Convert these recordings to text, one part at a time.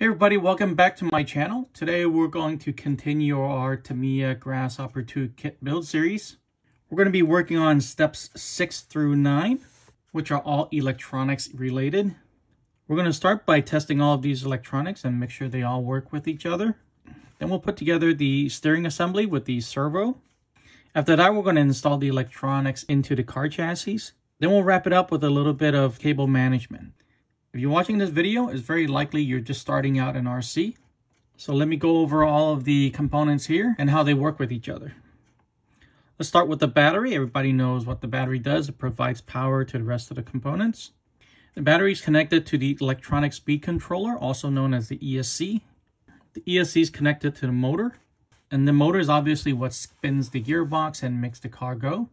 Hey everybody, welcome back to my channel. Today we're going to continue our Tamiya Grasshopper II kit build series. We're going to be working on steps 6 through 9, which are all electronics related. We're going to start by testing all of these electronics and make sure they all work with each other. Then we'll put together the steering assembly with the servo. After that, we're going to install the electronics into the car chassis. Then we'll wrap it up with a little bit of cable management. If you're watching this video, it's very likely you're just starting out in RC. So let me go over all of the components here and how they work with each other. Let's start with the battery. Everybody knows what the battery does. It provides power to the rest of the components. The battery is connected to the electronic speed controller, also known as the ESC. The ESC is connected to the motor, and the motor is obviously what spins the gearbox and makes the car go.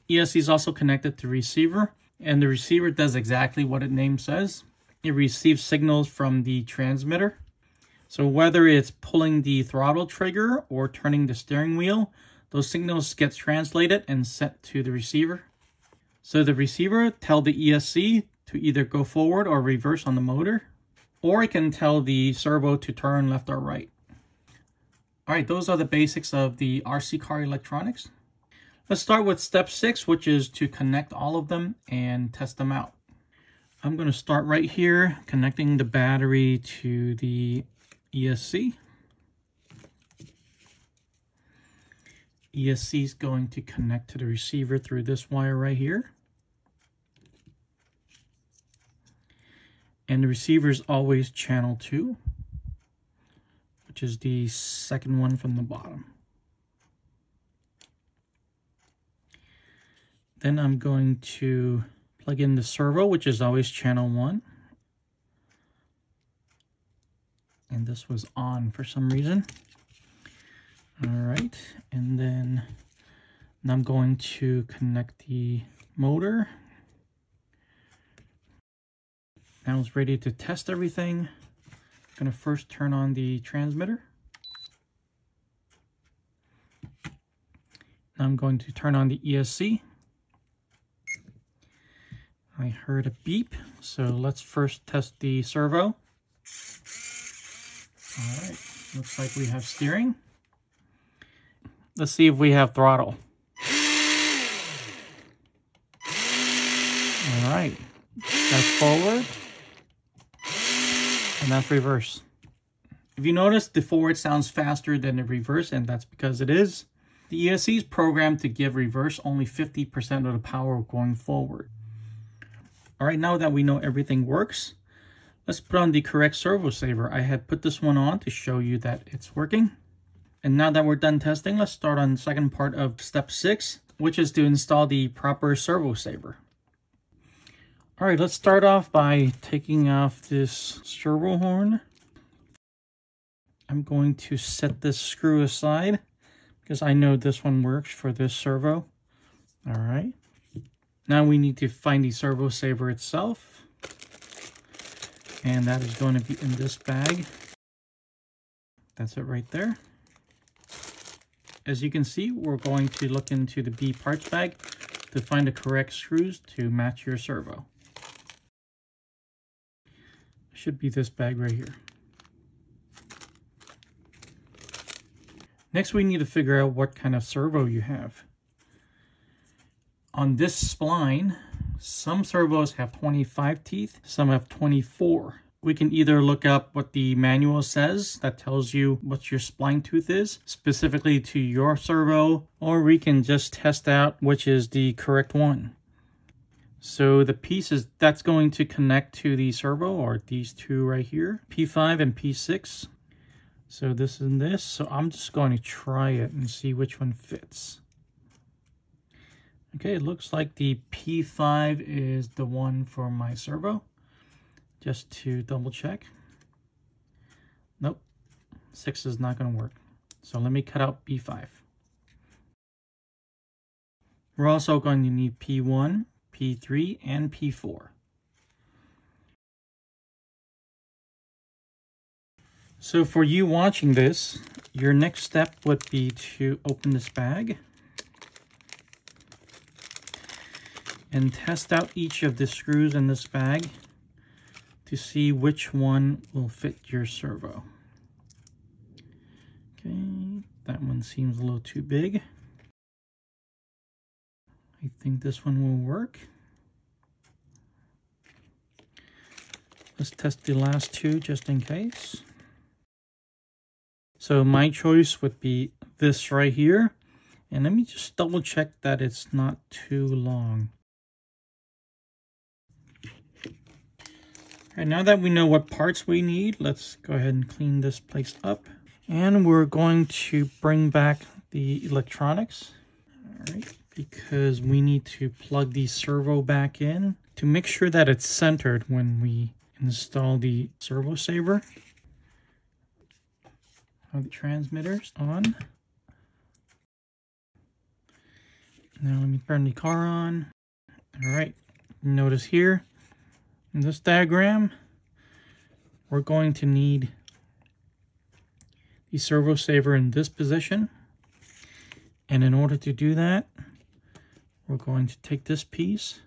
ESC is also connected to the receiver, and the receiver does exactly what its name says. It receives signals from the transmitter. So whether it's pulling the throttle trigger or turning the steering wheel, those signals get translated and sent to the receiver. So the receiver tells the ESC to either go forward or reverse on the motor, or it can tell the servo to turn left or right. All right, those are the basics of the RC car electronics. Let's start with step 6, which is to connect all of them and test them out. I'm going to start right here, connecting the battery to the ESC. ESC is going to connect to the receiver through this wire right here. And the receiver is always channel 2, which is the second one from the bottom. Then I'm going to plug in the servo, which is always channel 1. And this was on for some reason. All right, and then I'm going to connect the motor. Now it's ready to test everything. I'm going to first turn on the transmitter. Now I'm going to turn on the ESC. I heard a beep, so let's first test the servo. All right, looks like we have steering. Let's see if we have throttle. All right, that's forward, and that's reverse. If you notice, the forward sounds faster than the reverse, and that's because it is. The ESC is programmed to give reverse only 50% of the power going forward. All right, now that we know everything works, let's put on the correct Servo Saver. I had put this one on to show you that it's working. And now that we're done testing, let's start on the second part of step 6, which is to install the proper Servo Saver. All right, let's start off by taking off this servo horn. I'm going to set this screw aside because I know this one works for this servo. All right. Now we need to find the Servo Saver itself, and that is going to be in this bag. That's it right there. As you can see, we're going to look into the B parts bag to find the correct screws to match your servo. It should be this bag right here. Next, we need to figure out what kind of servo you have. On this spline, some servos have 25 teeth, some have 24. We can either look up what the manual says that tells you what your spline tooth is, specifically to your servo, or we can just test out which is the correct one. So the pieces that's going to connect to the servo are these two right here, P5 and P6. So this and this, so I'm just going to try it and see which one fits. Okay, it looks like the P5 is the one for my servo. Just to double check. Nope, 6 is not going to work. So let me cut out P5. We're also going to need P1, P3, and P4. So for you watching this, your next step would be to open this bag and test out each of the screws in this bag to see which one will fit your servo. Okay, that one seems a little too big. I think this one will work. Let's test the last two just in case. So my choice would be this right here. And let me just double check that it's not too long. All right, now that we know what parts we need, let's go ahead and clean this place up. And we're going to bring back the electronics. All right, because we need to plug the servo back in to make sure that it's centered when we install the Servo Saver. Have the transmitters on. Now let me turn the car on. All right, notice here in this diagram, we're going to need the Servo Saver in this position. And in order to do that, we're going to take this piece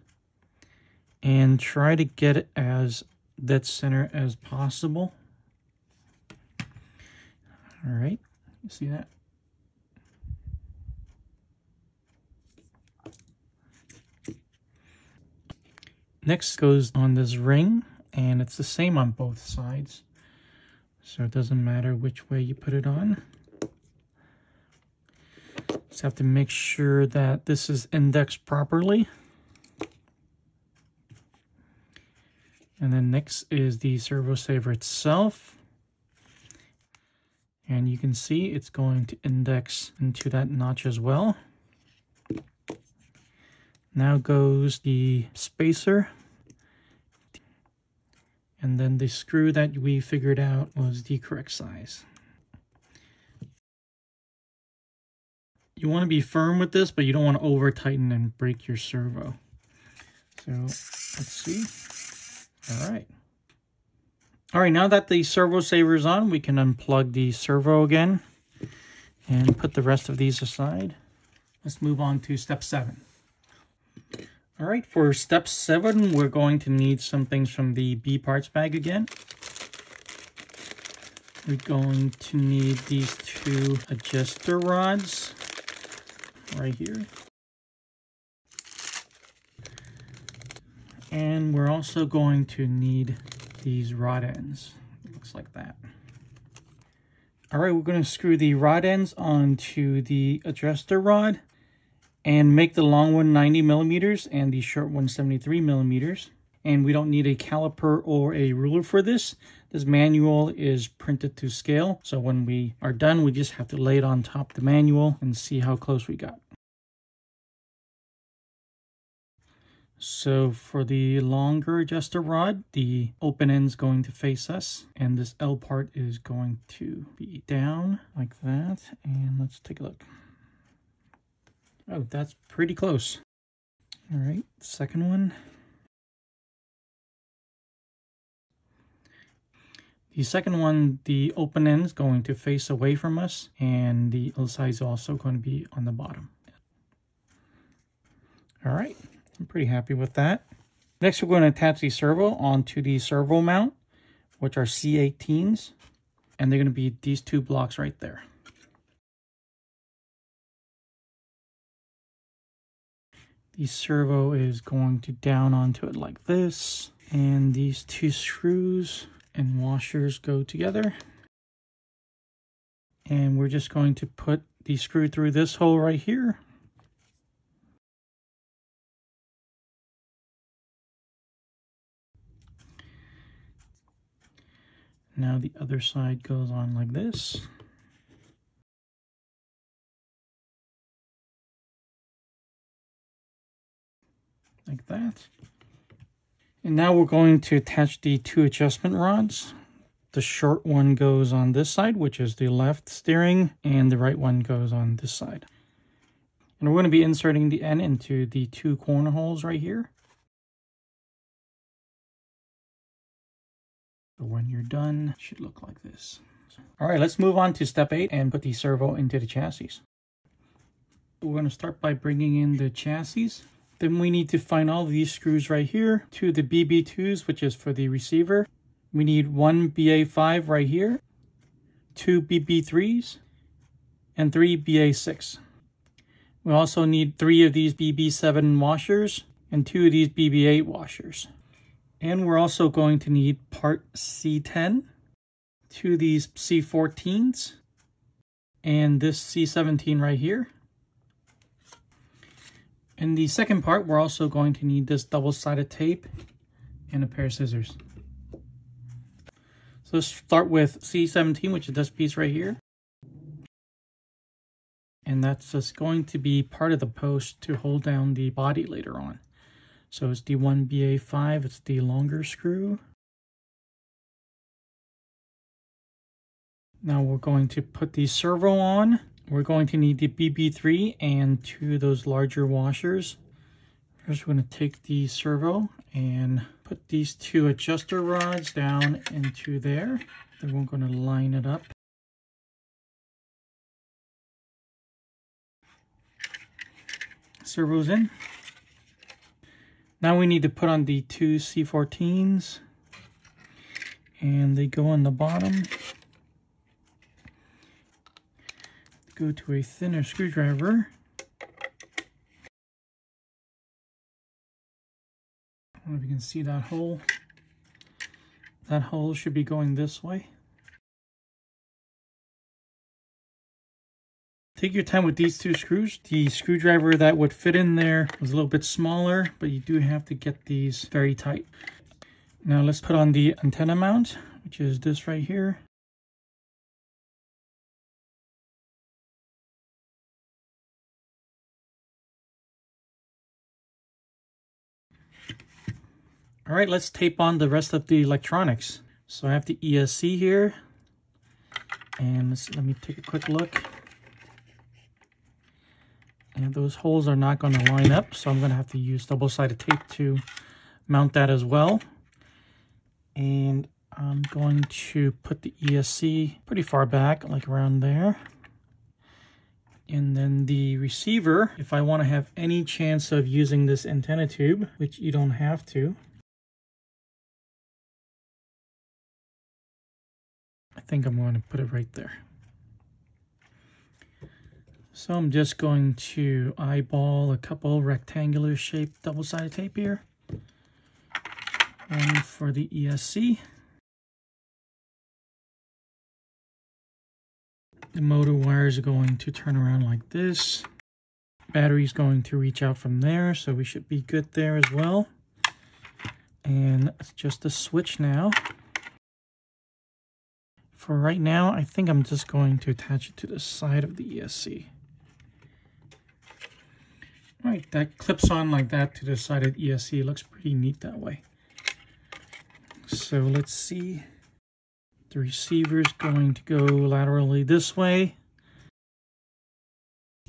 and try to get it as dead center as possible. All right, you see that? Next goes on this ring, and it's the same on both sides. So it doesn't matter which way you put it on. Just have to make sure that this is indexed properly. And then next is the Servo Saver itself. And you can see it's going to index into that notch as well. Now goes the spacer. And then the screw that we figured out was the correct size. You want to be firm with this, but you don't want to over tighten and break your servo. So let's see. All right. All right, now that the Servo Saver is on, we can unplug the servo again and put the rest of these aside. Let's move on to step 7. All right, for step 7, we're going to need some things from the B parts bag again. We're going to need these 2 adjuster rods right here. And we're also going to need these rod ends. It looks like that. All right, we're going to screw the rod ends onto the adjuster rod and make the long one 90 millimeters and the short one 73 millimeters. And we don't need a caliper or a ruler for this. This manual is printed to scale. So when we are done, we just have to lay it on top of the manual and see how close we got. So for the longer adjuster rod, the open end is going to face us, and this L part is going to be down like that. And let's take a look. Oh, that's pretty close. All right, second one. The second one, the open end is going to face away from us, and the other side is also going to be on the bottom. All right. I'm pretty happy with that. Next, we're going to attach the servo onto the servo mount, which are C18s, and they're going to be these 2 blocks right there. The servo is going to down onto it like this, and these 2 screws and washers go together. And we're just going to put the screw through this hole right here. Now the other side goes on like this. Like that. And now we're going to attach the 2 adjustment rods. The short one goes on this side, which is the left steering, and the right one goes on this side. And we're going to be inserting the end into the 2 corner holes right here. So when you're done, it should look like this. All right, let's move on to step 8 and put the servo into the chassis. We're going to start by bringing in the chassis. Then we need to find all of these screws right here. 2 of the BB2s, which is for the receiver. We need 1 BA5 right here, 2 BB3s, and 3 BA6. We also need 3 of these BB7 washers and 2 of these BB8 washers. And we're also going to need part C10, 2 of these C14s, and this C17 right here. In the second part, we're also going to need this double-sided tape and a pair of scissors. So let's start with C17, which is this piece right here. And that's just going to be part of the post to hold down the body later on. So it's the 1BA5, it's the longer screw. Now we're going to put the servo on. We're going to need the BB3 and 2 of those larger washers. First, we're going to take the servo and put these 2 adjuster rods down into there. Then we're going to line it up. Servo's in. Now we need to put on the 2 C14s. And they go on the bottom. Go to a thinner screwdriver. I don't know if you can see that hole. That hole should be going this way. Take your time with these 2 screws. The screwdriver that would fit in there was a little bit smaller, but you do have to get these very tight. Now let's put on the antenna mount, which is this right here. All right, let's tape on the rest of the electronics. So I have the ESC here, and let me take a quick look. And those holes are not going to line up, so I'm going to have to use double-sided tape to mount that as well. And I'm going to put the ESC pretty far back, like around there. And then the receiver, if I want to have any chance of using this antenna tube, which you don't have to, I think I'm going to put it right there. So I'm just going to eyeball a couple rectangular shaped double-sided tape here. One for the ESC. The motor wires are going to turn around like this. Battery's going to reach out from there, so we should be good there as well. And it's just a switch now. For right now, I think I'm just going to attach it to the side of the ESC. All right, that clips on like that to the side of the ESC. It looks pretty neat that way. So let's see. The receiver's going to go laterally this way.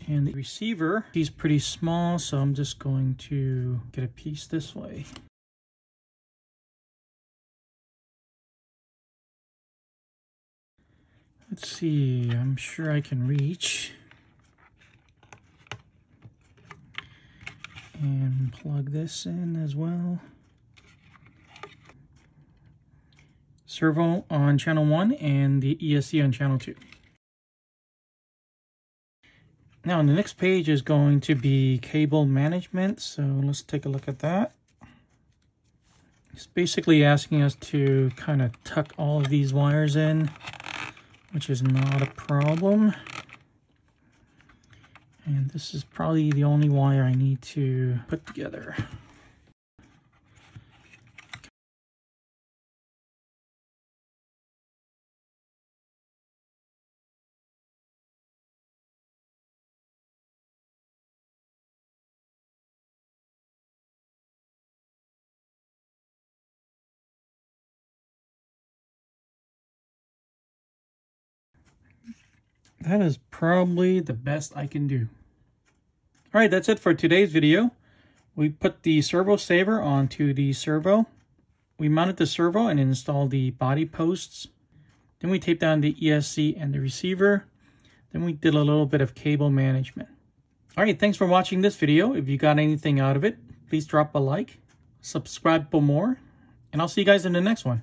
And the receiver, he's pretty small, so I'm just going to get a piece this way. Let's see, I'm sure I can reach. And plug this in as well. Servo on channel 1 and the ESC on channel 2. Now, the next page is going to be cable management, so let's take a look at that. It's basically asking us to kind of tuck all of these wires in, which is not a problem. And this is probably the only wire I need to put together. That is probably the best I can do. All right, that's it for today's video. We put the Servo Saver onto the servo. We mounted the servo and installed the body posts. Then we taped down the ESC and the receiver. Then we did a little bit of cable management. All right, thanks for watching this video. If you got anything out of it, please drop a like, subscribe for more, and I'll see you guys in the next one.